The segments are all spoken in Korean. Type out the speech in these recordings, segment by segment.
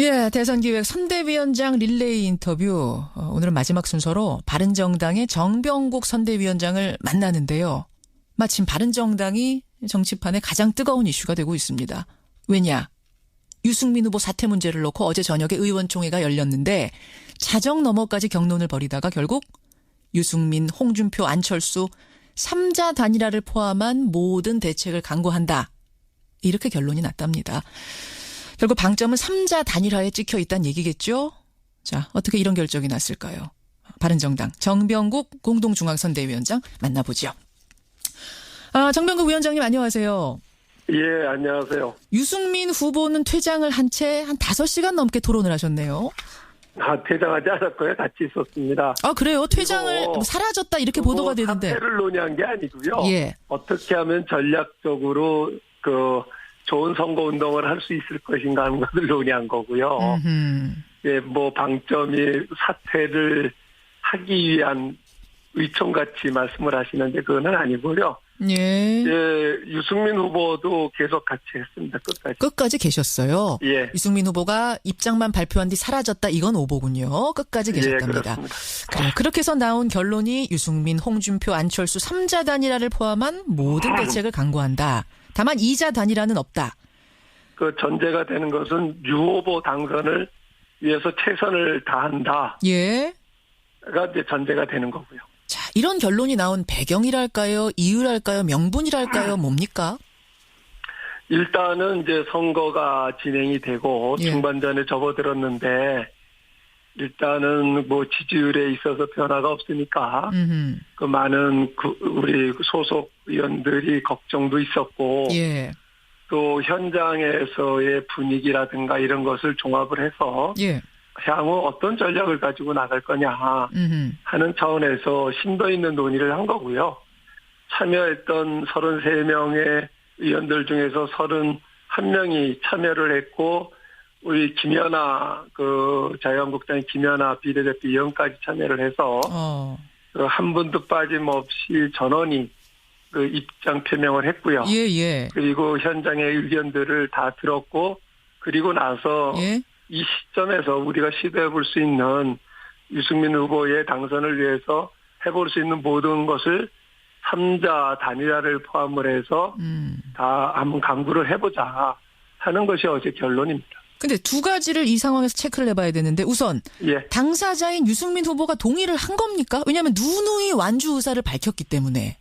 예, 대선기획 선대위원장 릴레이 인터뷰. 오늘은 마지막 순서로 바른정당의 정병국 선대위원장을 만나는데요. 마침 바른정당이 정치판에 가장 뜨거운 이슈가 되고 있습니다. 왜냐? 유승민 후보 사퇴 문제를 놓고 어제 저녁에 의원총회가 열렸는데 자정 너머까지 격론을 벌이다가 결국 유승민, 홍준표, 안철수 3자 단일화를 포함한 모든 대책을 강구한다. 이렇게 결론이 났답니다. 결국 방점은 3자 단일화에 찍혀 있다는 얘기겠죠? 자, 어떻게 이런 결정이 났을까요? 바른정당 정병국 공동중앙선대위원장 만나보죠. 정병국 위원장님 안녕하세요. 예, 안녕하세요. 유승민 후보는 퇴장을 한 채 한 5시간 넘게 토론을 하셨네요. 퇴장하지 않았고요. 같이 있었습니다. 그래요? 퇴장을 사라졌다 이렇게 보도가 되는데. 사퇴를 논의한 게 아니고요. 예. 어떻게 하면 전략적으로 좋은 선거운동을 할 수 있을 것인가 하는 것을 논의한 거고요. 예, 방점이 사퇴를 하기 위한 의총같이 말씀을 하시는데 그건 아니고요. 예. 유승민 후보도 계속 같이 했습니다. 끝까지 계셨어요. 예. 유승민 후보가 입장만 발표한 뒤 사라졌다. 이건 오보군요. 끝까지 계셨답니다. 예, 그래요. 그렇게 해서 나온 결론이 유승민, 홍준표, 안철수 3자 단일화를 포함한 모든 대책을 강구한다. 다만 2자 단일화는 없다. 그 전제가 되는 것은 유 후보 당선을 위해서 최선을 다한다. 예. 가 이제 전제가 되는 거고요. 자, 이런 결론이 나온 배경이랄까요? 이유랄까요? 명분이랄까요? 뭡니까? 일단은 이제 선거가 진행이 되고 예. 중반전에 접어들었는데 일단은 지지율에 있어서 변화가 없으니까 그 많은 우리 소속 의원들이 걱정도 있었고 예. 또 현장에서의 분위기라든가 이런 것을 종합을 해서 예. 향후 어떤 전략을 가지고 나갈 거냐 하는 차원에서 심도 있는 논의를 한 거고요. 참여했던 33명의 의원들 중에서 31명이 참여를 했고 우리 김연아 자유한국당의 김연아 비례대표 의원까지 참여를 해서 한 분도 빠짐없이 전원이 입장 표명을 했고요. 예. 그리고 현장의 의견들을 다 들었고 그리고 나서 예. 이 시점에서 우리가 시도해 볼 수 있는 유승민 후보의 당선을 위해서 해볼 수 있는 모든 것을 3자 단일화를 포함을 해서 다 한번 강구를 해보자 하는 것이 어제 결론입니다. 근데 두 가지를 이 상황에서 체크를 해봐야 되는데 우선 예. 당사자인 유승민 후보가 동의를 한 겁니까? 왜냐하면 누누이 완주 의사를 밝혔기 때문에.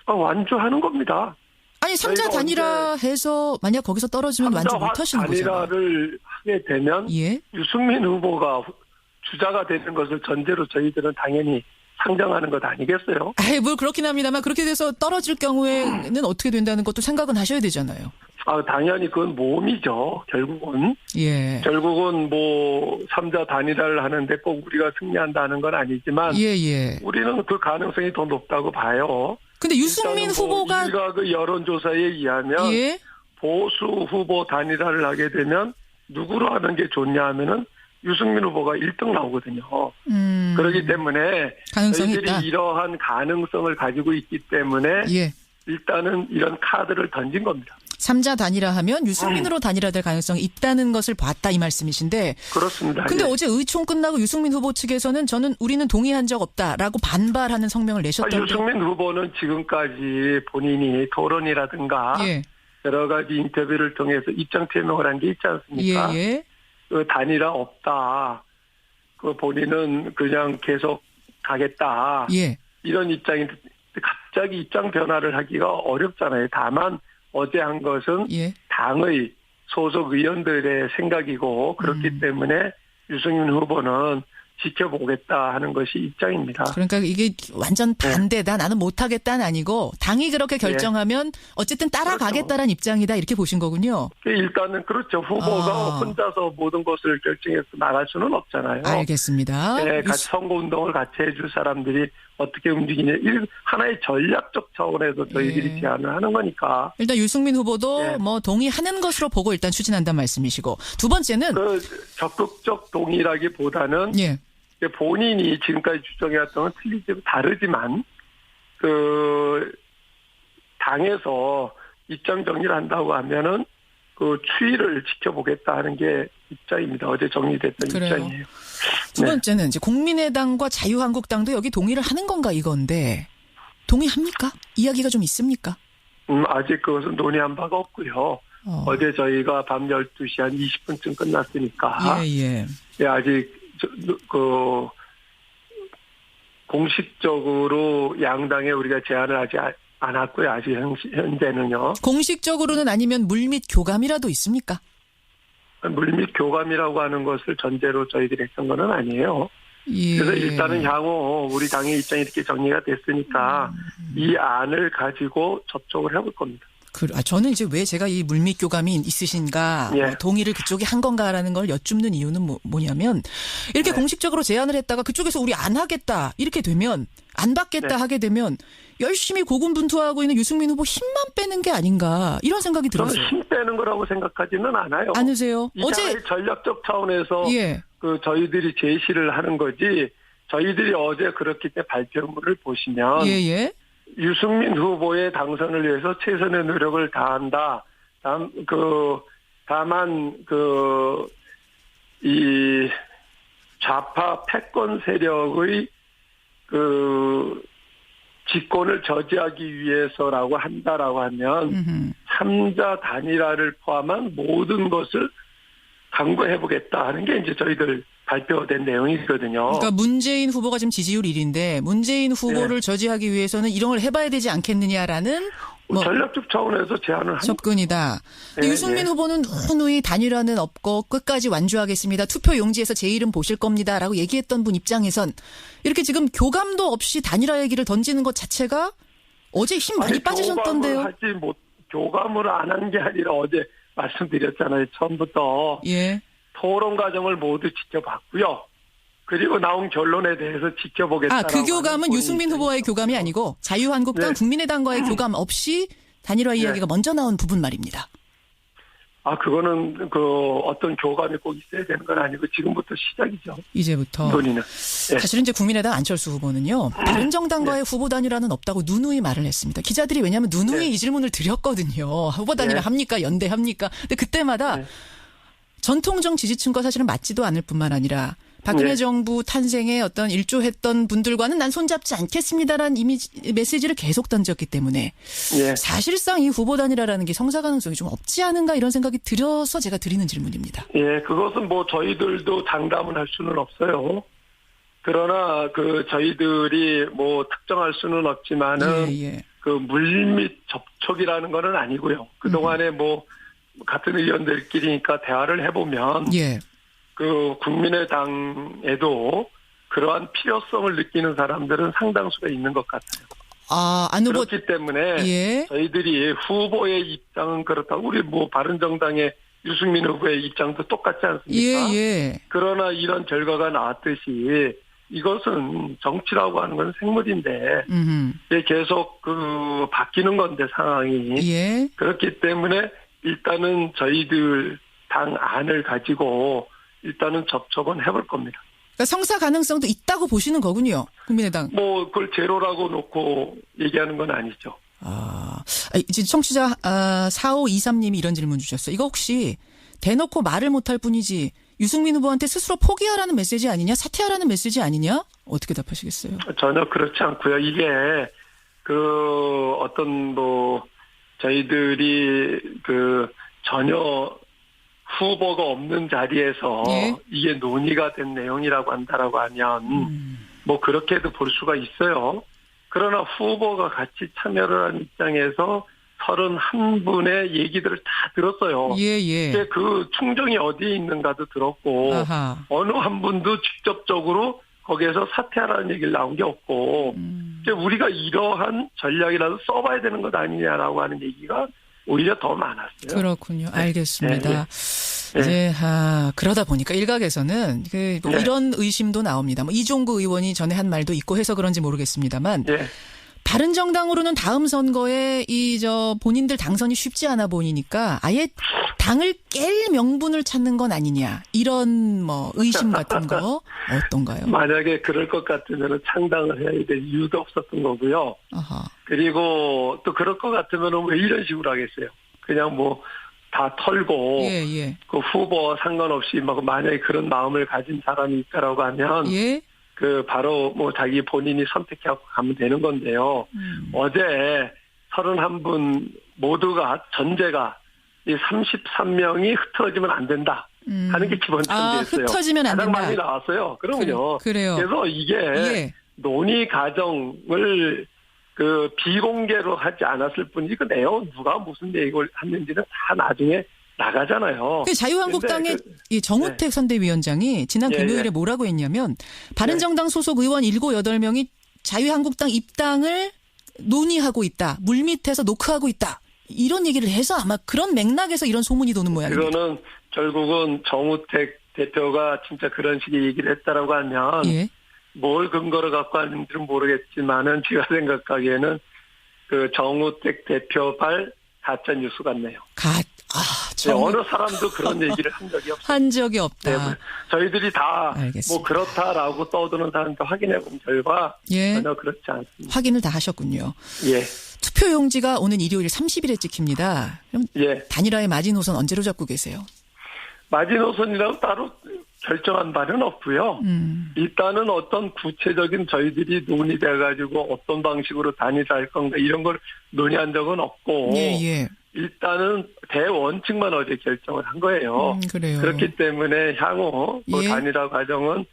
완주하는 겁니다. 아니 3자 단일화해서 만약 거기서 떨어지면 완주 못하시는 거잖아요. 단일화를 하게 되면 예? 유승민 후보가 주자가 되는 것을 전제로 저희들은 당연히 상정하는 것 아니겠어요? 뭘 그렇긴 합니다만 그렇게 돼서 떨어질 경우에는 어떻게 된다는 것도 생각은 하셔야 되잖아요. 당연히 그건 모험이죠. 결국은. 예. 결국은 3자 단일화를 하는데 꼭 우리가 승리한다는 건 아니지만 예. 우리는 그 가능성이 더 높다고 봐요. 근데 유승민 후보가 우리가 그 여론조사에 의하면 예? 보수 후보 단일화를 하게 되면 누구로 하는 게 좋냐 하면은 유승민 후보가 1등 나오거든요. 그렇기 때문에 가능성이 저희들이 있다. 이러한 가능성을 가지고 있기 때문에 예. 일단은 이런 카드를 던진 겁니다. 3자 단일화하면 유승민으로 단일화될 가능성이 있다는 것을 봤다 이 말씀이신데. 그렇습니다. 근데 예. 어제 의총 끝나고 유승민 후보 측에서는 우리는 동의한 적 없다라고 반발하는 성명을 내셨던데. 유승민 후보는 지금까지 본인이 토론이라든가 예. 여러 가지 인터뷰를 통해서 입장 표명을 한 게 있지 않습니까? 예. 그 단일화 없다. 본인은 그냥 계속 가겠다. 예. 이런 입장인데 갑자기 입장 변화를 하기가 어렵잖아요. 다만 어제 한 것은 예. 당의 소속 의원들의 생각이고 그렇기 때문에 유승민 후보는 지켜보겠다 하는 것이 입장입니다. 그러니까 이게 완전 반대다. 나는 못하겠다는 아니고 당이 그렇게 결정하면 어쨌든 따라가겠다는 입장이다 이렇게 보신 거군요. 일단은 그렇죠. 후보가 혼자서 모든 것을 결정해서 나갈 수는 없잖아요. 알겠습니다. 네, 같이 선거운동을 같이 해줄 사람들이 어떻게 움직이냐. 하나의 전략적 차원에서 저희들이 제안을 하는 거니까. 일단 유승민 후보도 동의하는 것으로 보고 일단 추진한다는 말씀이시고. 두 번째는. 적극적 동의라기보다는 본인이 지금까지 주장해왔던 건 다르지만 당에서 입장 정리를 한다고 하면은 그 추이를 지켜보겠다 하는 게 입장입니다. 어제 정리됐던 그래요. 입장이에요. 두 번째는 이제 국민의당과 자유한국당도 여기 동의를 하는 건가 이건데 동의합니까? 이야기가 좀 있습니까? 아직 그것은 논의한 바가 없고요. 어제 저희가 밤 12시 한 20분쯤 끝났으니까. 예. 예, 아직 공식적으로 양당에 우리가 제안을 하지 않았고요. 아직 현재는요. 공식적으로는 아니면 물밑 교감이라도 있습니까? 물밑 교감이라고 하는 것을 전제로 저희들이 했던 건 아니에요. 예. 그래서 일단은 향후 우리 당의 입장이 이렇게 정리가 됐으니까 이 안을 가지고 접촉을 해볼 겁니다. 저는 이제 왜 제가 이 물밑 교감이 있으신가, 예. 동의를 그쪽이 한 건가라는 걸 여쭙는 이유는 뭐냐면 이렇게 네. 공식적으로 제안을 했다가 그쪽에서 우리 안 하겠다 이렇게 되면 안 받겠다 네. 하게 되면 열심히 고군분투하고 있는 유승민 후보 힘만 빼는 게 아닌가 이런 생각이 들었어요. 저는 힘 빼는 거라고 생각하지는 않아요. 않으세요? 어제 전략적 차원에서 예. 저희들이 제시를 하는 거지. 저희들이 어제 그렇기 때문에 발표문을 보시면 예. 유승민 후보의 당선을 위해서 최선의 노력을 다한다. 다만 이 좌파 패권 세력의 집권을 저지하기 위해서라고 한다라고 하면 3자 단일화를 포함한 모든 것을 강구해보겠다 하는 게 이제 저희들 발표된 내용이거든요. 그러니까 문재인 후보가 지금 지지율 1위인데 문재인 후보를 네. 저지하기 위해서는 이런 걸 해봐야 되지 않겠느냐라는 전략적 차원에서 제안을 한 접근이다. 근데 네, 유승민 네. 후보는 누누이 단일화는 없고 끝까지 완주하겠습니다. 투표 용지에서 제 이름 보실 겁니다라고 얘기했던 분 입장에선 이렇게 지금 교감도 없이 단일화 얘기를 던지는 것 자체가 어제 힘 많이 빠지셨던데요. 교감을 안 한 게 아니라 어제 말씀드렸잖아요. 처음부터. 예. 토론 과정을 모두 지켜봤고요. 그리고 나온 결론에 대해서 지켜보겠다. 그 교감은 유승민 후보와의 교감이 아니고 자유한국당, 네. 국민의당과의 교감 없이 단일화 이야기가 먼저 나온 부분 말입니다. 그거는 어떤 교감이 꼭 있어야 되는 건 아니고 지금부터 시작이죠. 이제부터. 논의는. 네. 사실은 이제 국민의당 안철수 후보는요. 다른 정당과의 후보 단일화는 없다고 누누이 말을 했습니다. 기자들이 왜냐하면 누누이 이 질문을 드렸거든요. 후보 단일화 합니까? 연대합니까? 근데 그때마다 전통적 지지층과 사실은 맞지도 않을 뿐만 아니라 박근혜 정부 탄생에 어떤 일조했던 분들과는 난 손잡지 않겠습니다라는 메시지를 계속 던졌기 때문에 사실상 이 후보 단일화라는 게 성사 가능성이 좀 없지 않은가 이런 생각이 들어서 제가 드리는 질문입니다. 예, 그것은 저희들도 장담은 할 수는 없어요. 그러나 저희들이 특정할 수는 없지만은 물밑 접촉이라는 거는 아니고요. 그동안에 같은 의원들끼리니까 대화를 해보면 국민의당에도 그러한 필요성을 느끼는 사람들은 상당수가 있는 것 같아요. 그렇기 때문에 저희들이 후보의 입장은 그렇다고 우리 바른정당의 유승민 후보의 입장도 똑같지 않습니까? 그러나 이런 결과가 나왔듯이 이것은 정치라고 하는 건 생물인데 계속 바뀌는 건데 상황이 그렇기 때문에 일단은 저희들 당 안을 가지고 일단은 접촉은 해볼 겁니다. 그러니까 성사 가능성도 있다고 보시는 거군요. 국민의당. 그걸 제로라고 놓고 얘기하는 건 아니죠. 이제 청취자 4523님이 이런 질문 주셨어요. 이거 혹시 대놓고 말을 못할 뿐이지 유승민 후보한테 스스로 포기하라는 메시지 아니냐? 사퇴하라는 메시지 아니냐? 어떻게 답하시겠어요? 전혀 그렇지 않고요. 이게 저희들이 전혀 후보가 없는 자리에서 이게 논의가 된 내용이라고 한다라고 하면 그렇게도 볼 수가 있어요. 그러나 후보가 같이 참여를 한 입장에서 31분의 얘기들을 다 들었어요. 그 충정이 어디에 있는가도 들었고 어느 한 분도 직접적으로 거기에서 사퇴하라는 얘기를 나온 게 없고 우리가 이러한 전략이라도 써봐야 되는 것 아니냐라고 하는 얘기가 오히려 더 많았어요. 그렇군요. 알겠습니다. 이제 그러다 보니까 일각에서는 이런 의심도 나옵니다. 이종구 의원이 전에 한 말도 있고 해서 그런지 모르겠습니다만 바른정당으로는 다음 선거에 본인들 당선이 쉽지 않아 보이니까 아예 당을 깰 명분을 찾는 건 아니냐 이런 의심 같은 거 어떤가요? 만약에 그럴 것 같으면 창당을 해야 될 이유도 없었던 거고요. 그리고 또 그럴 것 같으면 왜 이런 식으로 하겠어요? 그냥 다 털고 예, 예. 그 후보와 상관없이 뭐 만약에 그런 마음을 가진 사람이 있다라고 하면 예. 그 바로 뭐 자기 본인이 선택하고 가면 되는 건데요. 어제 31분 모두가 전제가 이 33명이 흩어지면 안 된다 하는 게 기본 전제였어요. 흩어지면 안 가장 된다. 많이 나왔어요. 그럼요. 그래요. 그래서 이게 예. 논의 과정을 그 비공개로 하지 않았을 뿐이지 그 내용 누가 무슨 얘기를 했는지는 다 나중에 나가잖아요. 자유한국당의 이 정우택 네. 선대위원장이 지난 예, 금요일에 예. 뭐라고 했냐면 바른정당 소속 의원 7, 8명이 자유한국당 입당을 논의하고 있다. 물밑에서 노크하고 있다. 이런 얘기를 해서 아마 그런 맥락에서 이런 소문이 도는 모양입니다. 그거는 결국은 정우택 대표가 진짜 그런 식의 얘기를 했다라고 하면 예. 뭘 근거로 갖고 하는지는 모르겠지만은 제가 생각하기에는 그 정우택 대표 발 가짜 뉴스 같네요. 어느 사람도 그런 얘기를 한 적이 없어요. 한 적이 없다. 네, 저희들이 다 알겠습니다. 뭐 그렇다라고 떠드는 사람도 확인해 본 결과 예. 전혀 그렇지 않습니다. 확인을 다 하셨군요. 예. 투표용지가 오는 일요일 30일에 찍힙니다. 그럼 예. 단일화의 마지노선 언제로 잡고 계세요? 마지노선이라고 따로 결정한 바는 없고요. 일단은 어떤 구체적인 저희들이 논의돼가지고 어떤 방식으로 단일화할 건가 이런 걸 논의한 적은 없고 예. 일단은 대원칙만 어제 결정을 한 거예요. 그래요. 그렇기 때문에 향후 뭐 예. 단일화 과정은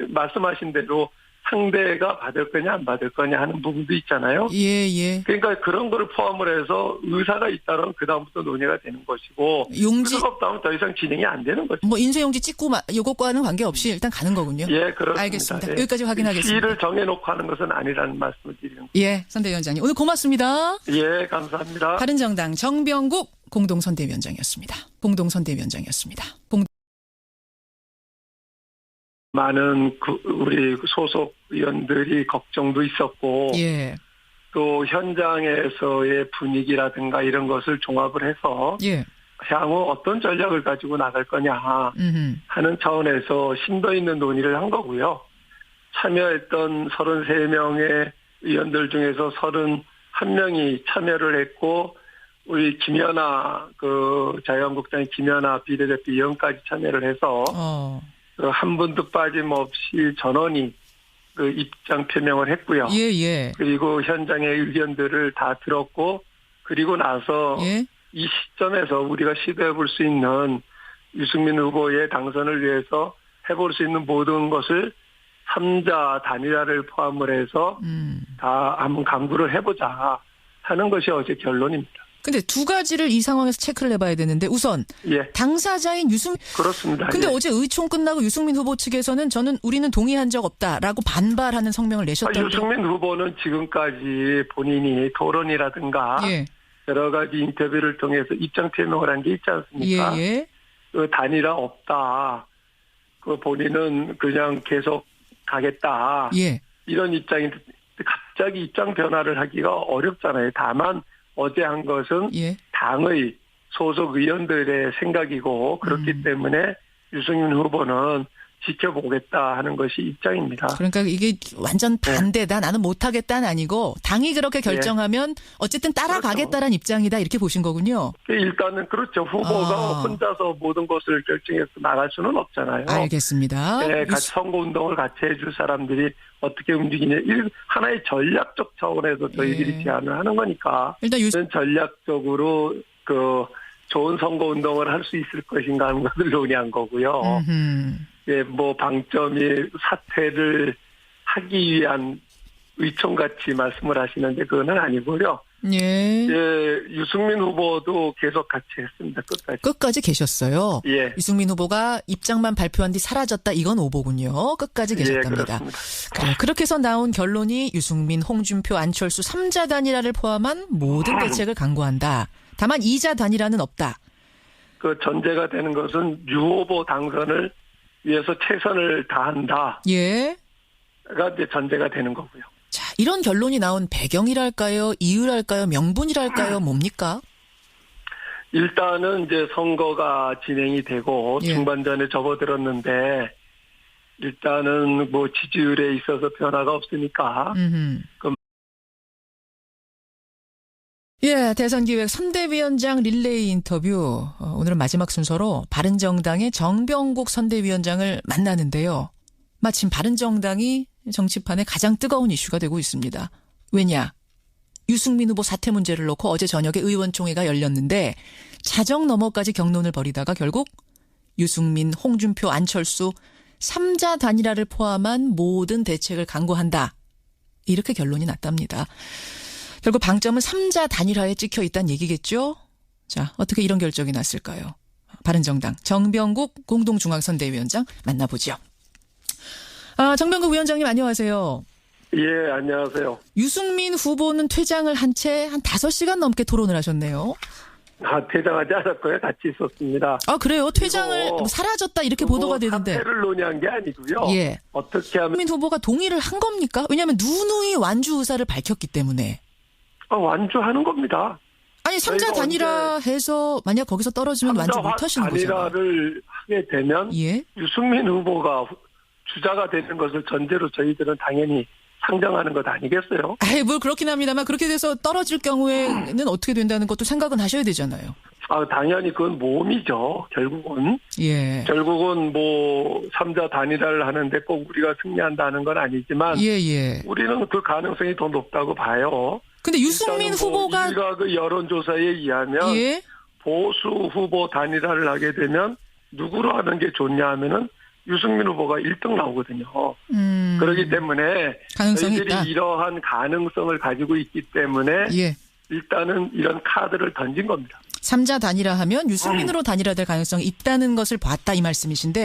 말씀하신 대로 상대가 받을 거냐 안 받을 거냐 하는 부분도 있잖아요. 예. 그러니까 그런 거를 포함을 해서 의사가 있다면 그다음부터 논의가 되는 것이고 용지 의사가 없다면 더 이상 진행이 안 되는 거죠. 뭐 인쇄용지 찍고 요것과는 관계없이 일단 가는 거군요. 예, 그렇습니다. 알겠습니다. 예. 여기까지 확인하겠습니다. 시를 정해놓고 하는 것은 아니라는 말씀을 드리는 거예요. 예, 선대위원장님 오늘 고맙습니다. 예, 감사합니다. 바른정당 정병국 공동선대위원장이었습니다. 많은 우리 소속 의원들이 걱정도 있었고 예. 또 현장에서의 분위기라든가 이런 것을 종합을 해서 예. 향후 어떤 전략을 가지고 나갈 거냐 하는 차원에서 심도 있는 논의를 한 거고요. 참여했던 33명의 의원들 중에서 31명이 참여를 했고 우리 김연아 자유한국당의 김연아 비례대표 의원까지 참여를 해서 한 분도 빠짐없이 전원이 입장 표명을 했고요. 예. 그리고 현장의 의견들을 다 들었고 그리고 나서 예. 이 시점에서 우리가 시도해 볼 수 있는 유승민 후보의 당선을 위해서 해볼 수 있는 모든 것을 3자 단일화를 포함을 해서 다 한번 강구를 해보자 하는 것이 어제 결론입니다. 근데 두 가지를 이 상황에서 체크를 해봐야 되는데 우선 예. 당사자인 그렇습니다. 근데 예. 어제 의총 끝나고 유승민 후보 측에서는 우리는 동의한 적 없다라고 반발하는 성명을 내셨던데. 유승민 후보는 지금까지 본인이 토론이라든가 예. 여러 가지 인터뷰를 통해서 입장 표명을 한 게 있지 않습니까? 예. 그 단일화 없다. 본인은 그냥 계속 가겠다. 예. 이런 입장인데 갑자기 입장 변화를 하기가 어렵잖아요. 다만 어제 한 것은 예. 당의 소속 의원들의 생각이고 그렇기 때문에 유승민 후보는 지켜보겠다 하는 것이 입장입니다. 그러니까 이게 완전 반대다. 나는 못하겠다는 아니고 당이 그렇게 결정하면 어쨌든 따라가겠다는 입장이다 이렇게 보신 거군요. 일단은 그렇죠. 후보가 혼자서 모든 것을 결정해서 나갈 수는 없잖아요. 알겠습니다. 네, 같이 선거운동을 같이 해줄 사람들이 어떻게 움직이냐. 하나의 전략적 차원에서 저희들이 제안을 하는 거니까. 일단 전략적으로 좋은 선거운동을 할 수 있을 것인가 하는 것을 논의한 거고요. 예, 뭐 방점이 사퇴를 하기 위한 의총같이 말씀을 하시는데 그건 아니고요. 예. 유승민 후보도 계속 같이 했습니다. 끝까지 계셨어요. 예. 유승민 후보가 입장만 발표한 뒤 사라졌다. 이건 오보군요. 끝까지 계셨답니다. 예, 그렇습니다. 그래요. 그렇게 해서 나온 결론이 유승민, 홍준표, 안철수 3자 단일화를 포함한 모든 대책을 강구한다. 다만 2자 단일화는 없다. 그 전제가 되는 것은 유 후보 당선을 위해서 최선을 다한다. 예. 가 이제 전제가 되는 거고요. 자, 이런 결론이 나온 배경이랄까요? 이유랄까요? 명분이랄까요? 뭡니까? 일단은 이제 선거가 진행이 되고 중반전에 접어들었는데 일단은 뭐 지지율에 있어서 변화가 없으니까 예, 대선기획 선대위원장 릴레이 인터뷰. 오늘은 마지막 순서로 바른정당의 정병국 선대위원장을 만나는데요. 마침 바른정당이 정치판에 가장 뜨거운 이슈가 되고 있습니다. 왜냐? 유승민 후보 사퇴 문제를 놓고 어제 저녁에 의원총회가 열렸는데 자정 너머까지 격론을 벌이다가 결국 유승민, 홍준표, 안철수 3자 단일화를 포함한 모든 대책을 강구한다. 이렇게 결론이 났답니다. 결국 방점은 3자 단일화에 찍혀 있다는 얘기겠죠? 자, 어떻게 이런 결정이 났을까요? 바른정당 정병국 공동중앙선대위원장 만나보죠. 정병국 위원장님 안녕하세요. 예, 안녕하세요. 유승민 후보는 퇴장을 한 채 한 5시간 넘게 토론을 하셨네요. 퇴장하지 않았고요. 같이 있었습니다. 그래요? 퇴장을 사라졌다 이렇게 보도가 되는데. 사퇴를 논의한 게 아니고요. 예. 어떻게 하면. 유승민 후보가 동의를 한 겁니까? 왜냐하면 누누이 완주 의사를 밝혔기 때문에. 완주하는 겁니다. 아니 3자 단일화 해서 만약 거기서 떨어지면 완주 못하시는 거죠. 단일화를 하게 되면 예? 유승민 후보가 주자가 되는 것을 전제로 저희들은 당연히 상정하는 것 아니겠어요? 뭘 그렇긴 합니다만 그렇게 돼서 떨어질 경우에는 어떻게 된다는 것도 생각은 하셔야 되잖아요. 당연히 그건 모험이죠. 결국은. 예. 결국은 3자 단일화를 하는데 꼭 우리가 승리한다는 건 아니지만. 예. 우리는 그 가능성이 더 높다고 봐요. 근데 유승민 후보가. 일각의 여론조사에 의하면. 예. 보수 후보 단일화를 하게 되면 누구로 하는 게 좋냐 하면은 유승민 후보가 1등 나오거든요. 그렇기 때문에 가능성이 저희들이 있다. 이러한 가능성을 가지고 있기 때문에 예. 일단은 이런 카드를 던진 겁니다. 3자 단일화 하면 유승민으로 단일화될 가능성이 있다는 것을 봤다 이 말씀이신데